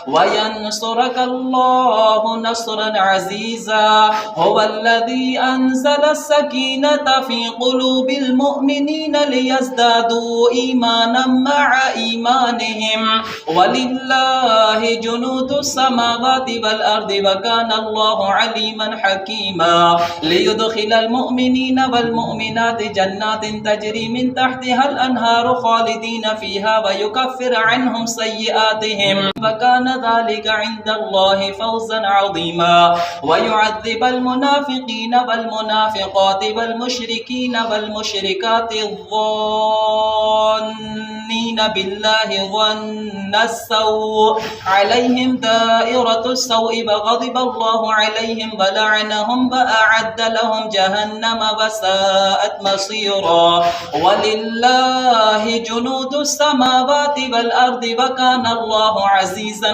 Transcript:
وينصرك الله نصرا عزيزا هو الذي أنزل السكينة في قلوب المؤمنين ليزدادوا إيمانا مع إيمانهم ولله جنود السماوات والأرض وكان الله عليما حكيما ليدخل المؤمنين والمؤمنات جنات تجري من تحتها الأنهار خالدين فيها ويكفر عنهم سيئاتهم وكان ذلك عند الله فوزا عظيما ويعذب المنافقين والمنافقات والمشركين والمشركات الظانين بالله ظن السوء عليهم دائرة السوء وغضب الله عليهم ولعنهم وأعد لهم جهنم وساءت مصيرا ولله جنود السماوات والأرض وكان الله عزيزا